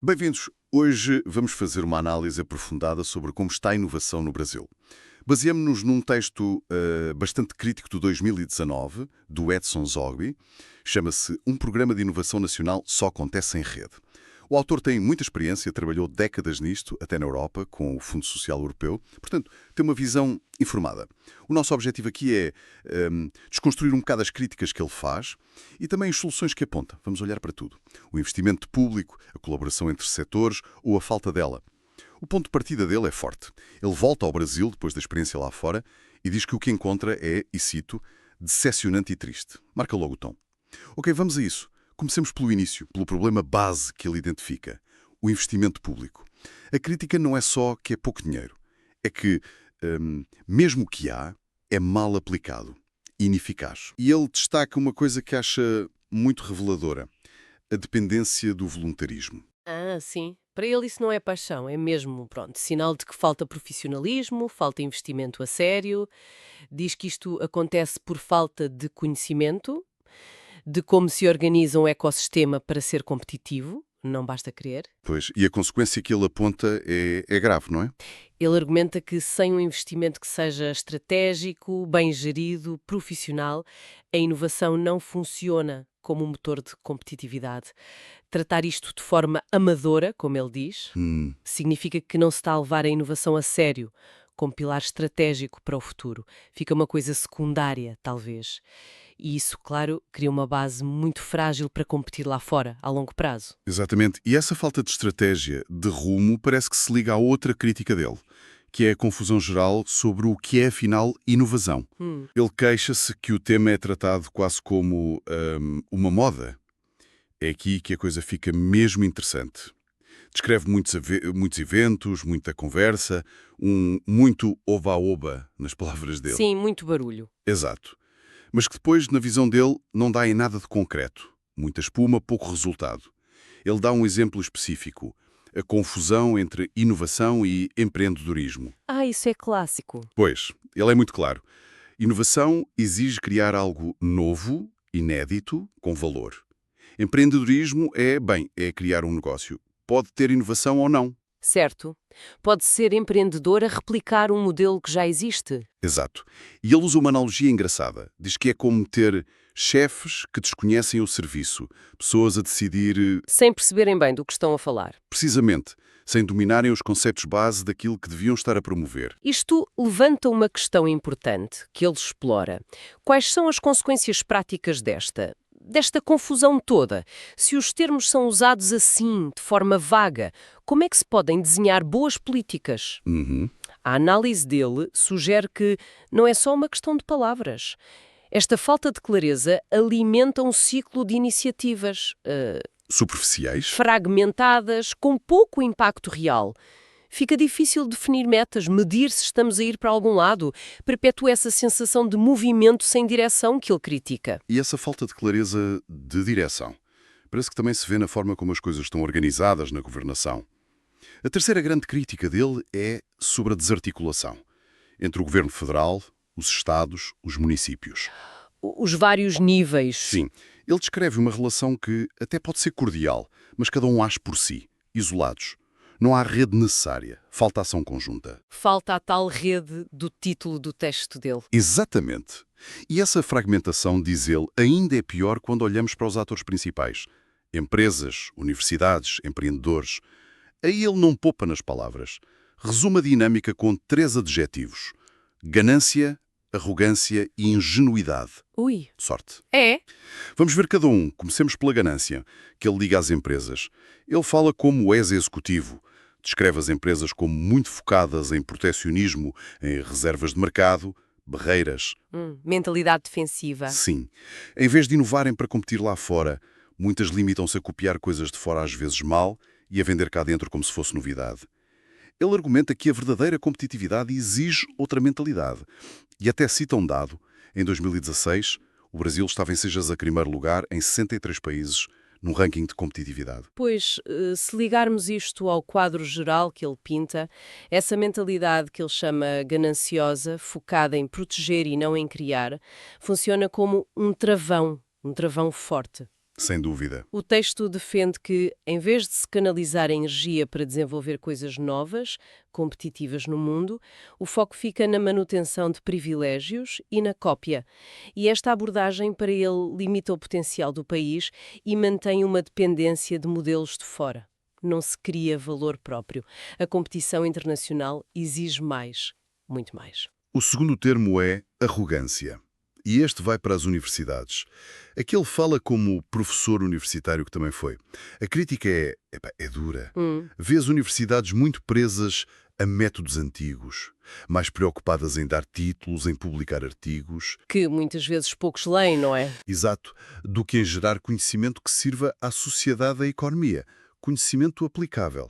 Bem-vindos! Hoje vamos fazer uma análise aprofundada sobre como está a inovação no Brasil. Baseamos-nos num texto bastante crítico de 2019, do Edson Zogby. Chama-se Um Programa de Inovação Nacional Só Acontece em Rede. O autor tem muita experiência, trabalhou décadas nisto, até na Europa, com o Fundo Social Europeu. Portanto, tem uma visão informada. O nosso objetivo aqui é desconstruir um bocado as críticas que ele faz e também as soluções que aponta. Vamos olhar para tudo. O investimento público, a colaboração entre setores ou a falta dela. O ponto de partida dele é forte. Ele volta ao Brasil, depois da experiência lá fora, e diz que o que encontra é, e cito, decepcionante e triste. Marca logo o tom. Ok, vamos a isso. Comecemos pelo início, pelo problema base que ele identifica, o investimento público. A crítica não é só que é pouco dinheiro, é que, mesmo o que há, é mal aplicado, ineficaz. E ele destaca uma coisa que acha muito reveladora, a dependência do voluntarismo. Ah, sim. Para ele isso não é paixão, é mesmo, pronto, sinal de que falta profissionalismo, falta investimento a sério. Diz que isto acontece por falta de conhecimento, de como se organiza um ecossistema para ser competitivo, não basta querer. Pois, e a consequência que ele aponta é grave, não é? Ele argumenta que sem um investimento que seja estratégico, bem gerido, profissional, a inovação não funciona como um motor de competitividade. Tratar isto de forma amadora, como ele diz, significa que não se está a levar a inovação a sério, como pilar estratégico para o futuro. Fica uma coisa secundária, talvez. E isso, claro, cria uma base muito frágil para competir lá fora, a longo prazo. Exatamente. E essa falta de estratégia, de rumo, parece que se liga à outra crítica dele, que é a confusão geral sobre o que é, afinal, inovação. Ele queixa-se que o tema é tratado quase como uma moda. É aqui que a coisa fica mesmo interessante. Descreve muitos eventos, muita conversa, muito oba-oba nas palavras dele. Sim, muito barulho. Exato. Mas que depois, na visão dele, não dá em nada de concreto. Muita espuma, pouco resultado. Ele dá um exemplo específico. A confusão entre inovação e empreendedorismo. Ah, isso é clássico. Pois, ele é muito claro. Inovação exige criar algo novo, inédito, com valor. Empreendedorismo é criar um negócio. Pode ter inovação ou não. Certo. Pode ser empreendedor a replicar um modelo que já existe. Exato. E ele usa uma analogia engraçada. Diz que é como ter chefes que desconhecem o serviço, pessoas a decidir, Sem perceberem bem do que estão a falar. precisamente, sem dominarem os conceitos base daquilo que deviam estar a promover. Isto levanta uma questão importante que ele explora. Quais são as consequências práticas desta confusão toda? Se os termos são usados assim, de forma vaga, como é que se podem desenhar boas políticas? A análise dele sugere que não é só uma questão de palavras. Esta falta de clareza alimenta um ciclo de iniciativas Superficiais? fragmentadas, com pouco impacto real. Fica difícil definir metas, medir se estamos a ir para algum lado. Perpetua essa sensação de movimento sem direção que ele critica. E essa falta de clareza de direção. Parece que também se vê na forma como as coisas estão organizadas na governação. A terceira grande crítica dele é sobre a desarticulação entre o governo federal, os estados, os municípios. Os vários níveis. Sim, ele descreve uma relação que até pode ser cordial, mas cada um age por si, isolados. Não há rede necessária, falta ação conjunta. Falta a tal rede do título do texto dele. Exatamente. E essa fragmentação, diz ele, ainda é pior quando olhamos para os atores principais. Empresas, universidades, empreendedores. Aí ele não poupa nas palavras. Resume a dinâmica com 3 adjetivos: ganância, arrogância e ingenuidade. Ui. Sorte. É? Vamos ver cada um. Comecemos pela ganância, que ele liga às empresas. Ele fala como ex-executivo. Descreve as empresas como muito focadas em protecionismo, em reservas de mercado, barreiras. Mentalidade defensiva. Sim. Em vez de inovarem para competir lá fora, muitas limitam-se a copiar coisas de fora às vezes mal e a vender cá dentro como se fosse novidade. Ele argumenta que a verdadeira competitividade exige outra mentalidade. E até cita um dado. Em 2016, o Brasil estava em 61º lugar em 63 países num ranking de competitividade. Pois, se ligarmos isto ao quadro geral que ele pinta, essa mentalidade que ele chama gananciosa, focada em proteger e não em criar, funciona como um travão forte. Sem dúvida. O texto defende que, em vez de se canalizar a energia para desenvolver coisas novas, competitivas no mundo, o foco fica na manutenção de privilégios e na cópia. E esta abordagem, para ele, limita o potencial do país e mantém uma dependência de modelos de fora. Não se cria valor próprio. A competição internacional exige mais, muito mais. O segundo termo é arrogância. E este vai para as universidades. Aqui ele fala como professor universitário que também foi. A crítica é dura. Vê as universidades muito presas a métodos antigos, mais preocupadas em dar títulos, em publicar artigos. Que muitas vezes poucos leem, não é? Exato, do que em gerar conhecimento que sirva à sociedade e à economia. Conhecimento aplicável.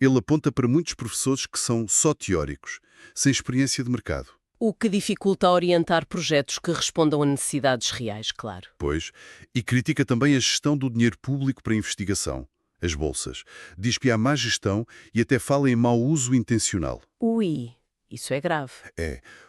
Ele aponta para muitos professores que são só teóricos, sem experiência de mercado. O que dificulta orientar projetos que respondam a necessidades reais, claro. Pois, e critica também a gestão do dinheiro público para investigação, as bolsas. Diz que há má gestão e até fala em mau uso intencional. Ui, isso é grave.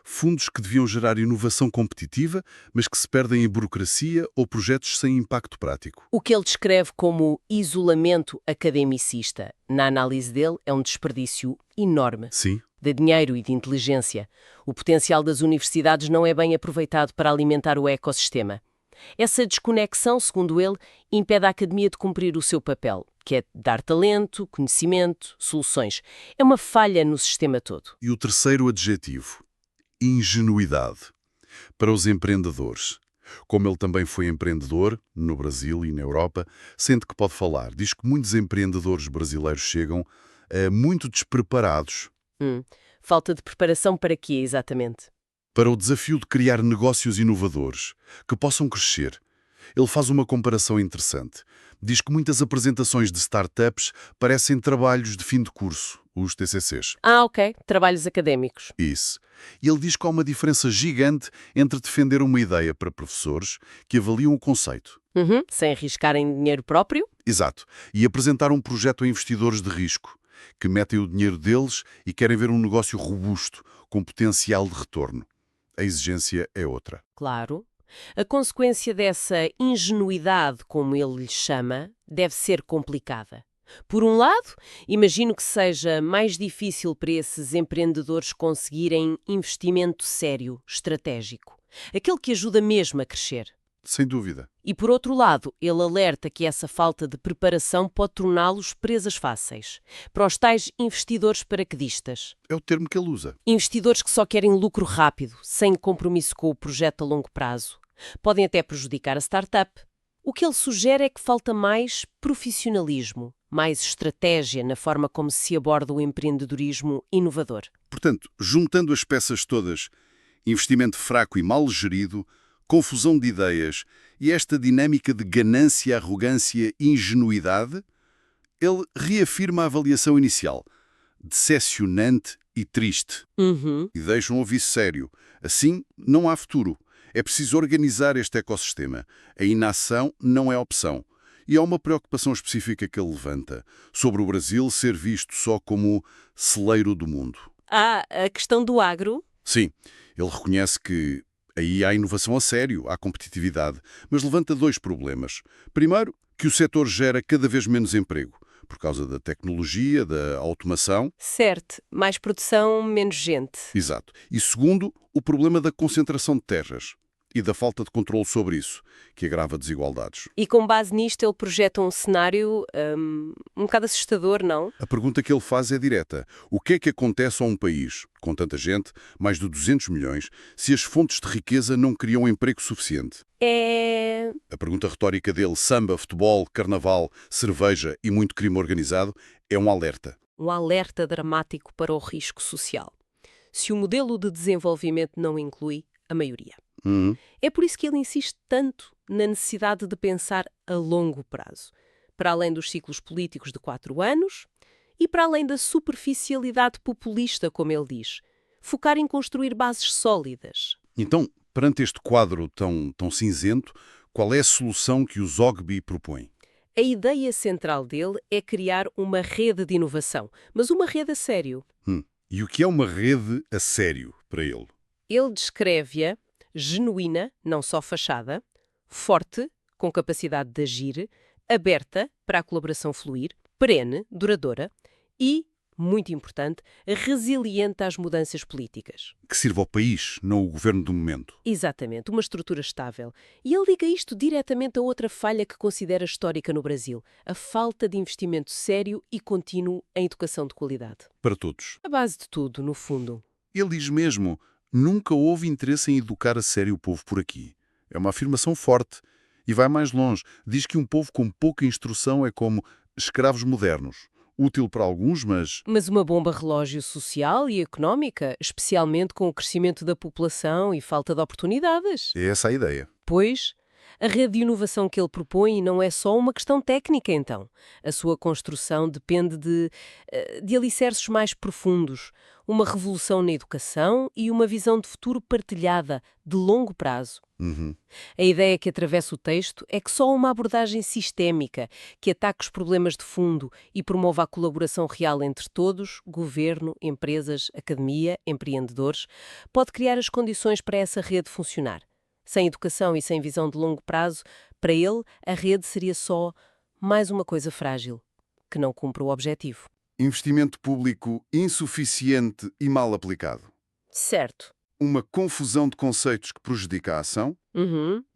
Fundos que deviam gerar inovação competitiva, mas que se perdem em burocracia ou projetos sem impacto prático. O que ele descreve como isolamento academicista, na análise dele, é um desperdício enorme Sim, de dinheiro e de inteligência. O potencial das universidades não é bem aproveitado para alimentar o ecossistema. Essa desconexão, segundo ele, impede a academia de cumprir o seu papel, que é dar talento, conhecimento, soluções. É uma falha no sistema todo. e o terceiro adjetivo, ingenuidade. Para os empreendedores. Como ele também foi empreendedor, no Brasil e na Europa, sente que pode falar. Diz que muitos empreendedores brasileiros chegam muito despreparados Falta de preparação para quê, exatamente? para o desafio de criar negócios inovadores, que possam crescer. Ele faz uma comparação interessante. Diz que muitas apresentações de startups parecem trabalhos de fim de curso, os TCCs. Ok, trabalhos académicos. Isso. E ele diz que há uma diferença gigante entre defender uma ideia para professores que avaliam o conceito. Sem arriscarem dinheiro próprio? Exato. E apresentar um projeto a investidores de risco, que metem o dinheiro deles e querem ver um negócio robusto, com potencial de retorno. A exigência é outra. Claro. A consequência dessa ingenuidade, como ele lhe chama, deve ser complicada. Por um lado, imagino que seja mais difícil para esses empreendedores conseguirem investimento sério, estratégico. Aquele que ajuda mesmo a crescer. Sem dúvida. E por outro lado, ele alerta que essa falta de preparação pode torná-los presas fáceis para os tais investidores paraquedistas. É o termo que ele usa. Investidores que só querem lucro rápido, sem compromisso com o projeto a longo prazo. Podem até prejudicar a startup. O que ele sugere é que falta mais profissionalismo, mais estratégia na forma como se aborda o empreendedorismo inovador. Portanto, juntando as peças todas, investimento fraco e mal gerido, confusão de ideias e esta dinâmica de ganância, arrogância e ingenuidade, ele reafirma a avaliação inicial, decepcionante e triste. E deixa um aviso sério. Assim, não há futuro. É preciso organizar este ecossistema. A inação não é opção. E há uma preocupação específica que ele levanta, sobre o Brasil ser visto só como celeiro do mundo. Ah, a questão do agro? Sim, ele reconhece que aí há inovação a sério, há competitividade, mas levanta dois problemas. Primeiro, que o setor gera cada vez menos emprego, por causa da tecnologia, da automação. Certo, mais produção, menos gente. Exato. E segundo, o problema da concentração de terras e da falta de controle sobre isso, que agrava desigualdades. E com base nisto ele projeta um cenário um bocado assustador, não? A pergunta que ele faz é direta. O que é que acontece a um país, com tanta gente, mais de 200 milhões, se as fontes de riqueza não criam um emprego suficiente? A pergunta retórica dele, samba, futebol, carnaval, cerveja e muito crime organizado, é um alerta. Um alerta dramático para o risco social. Se o modelo de desenvolvimento não inclui a maioria. É por isso que ele insiste tanto na necessidade de pensar a longo prazo, para além dos ciclos políticos de 4 anos e para além da superficialidade populista, como ele diz. Focar em construir bases sólidas. Então, perante este quadro tão cinzento, qual é a solução que o Zogby propõe? A ideia central dele é criar uma rede de inovação, mas uma rede a sério. E o que é uma rede a sério para ele? Ele descreve-a genuína, não só fachada, forte, com capacidade de agir, aberta para a colaboração fluir, perene, duradoura e, muito importante, resiliente às mudanças políticas. Que sirva ao país, não o governo do momento. Exatamente, uma estrutura estável. E ele liga isto diretamente a outra falha que considera histórica no Brasil, a falta de investimento sério e contínuo em educação de qualidade. Para todos. A base de tudo, no fundo. Ele diz mesmo, nunca houve interesse em educar a sério o povo por aqui. É uma afirmação forte. E vai mais longe. Diz que um povo com pouca instrução é como escravos modernos. Útil para alguns, mas... Mas uma bomba relógio social e económica, especialmente com o crescimento da população e falta de oportunidades. É essa a ideia. Pois, a rede de inovação que ele propõe não é só uma questão técnica, então. A sua construção depende de alicerces mais profundos, uma revolução na educação e uma visão de futuro partilhada, de longo prazo. A ideia que atravessa o texto é que só uma abordagem sistémica, que ataque os problemas de fundo e promova a colaboração real entre todos, governo, empresas, academia, empreendedores, pode criar as condições para essa rede funcionar. Sem educação e sem visão de longo prazo, para ele, a rede seria só mais uma coisa frágil, que não cumpre o objetivo. Investimento público insuficiente e mal aplicado. Certo. Uma confusão de conceitos que prejudica a ação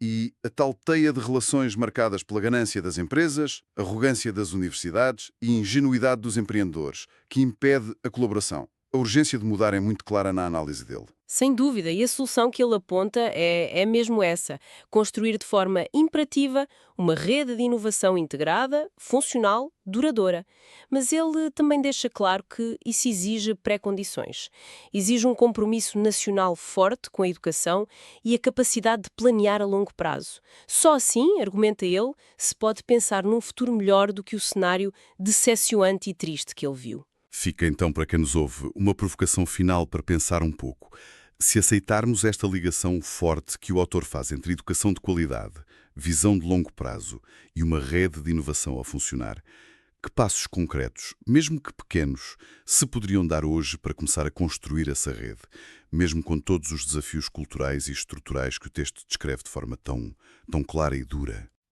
e a tal teia de relações marcadas pela ganância das empresas, arrogância das universidades e ingenuidade dos empreendedores, que impede a colaboração. A urgência de mudar é muito clara na análise dele. Sem dúvida, e a solução que ele aponta é mesmo essa: construir de forma imperativa uma rede de inovação integrada, funcional, duradoura. Mas ele também deixa claro que isso exige pré-condições. Exige um compromisso nacional forte com a educação e a capacidade de planear a longo prazo. Só assim, argumenta ele, se pode pensar num futuro melhor do que o cenário decepcionante e triste que ele viu. Fica então, para quem nos ouve, uma provocação final para pensar um pouco. Se aceitarmos esta ligação forte que o autor faz entre educação de qualidade, visão de longo prazo e uma rede de inovação a funcionar, que passos concretos, mesmo que pequenos, se poderiam dar hoje para começar a construir essa rede, mesmo com todos os desafios culturais e estruturais que o texto descreve de forma tão clara e dura?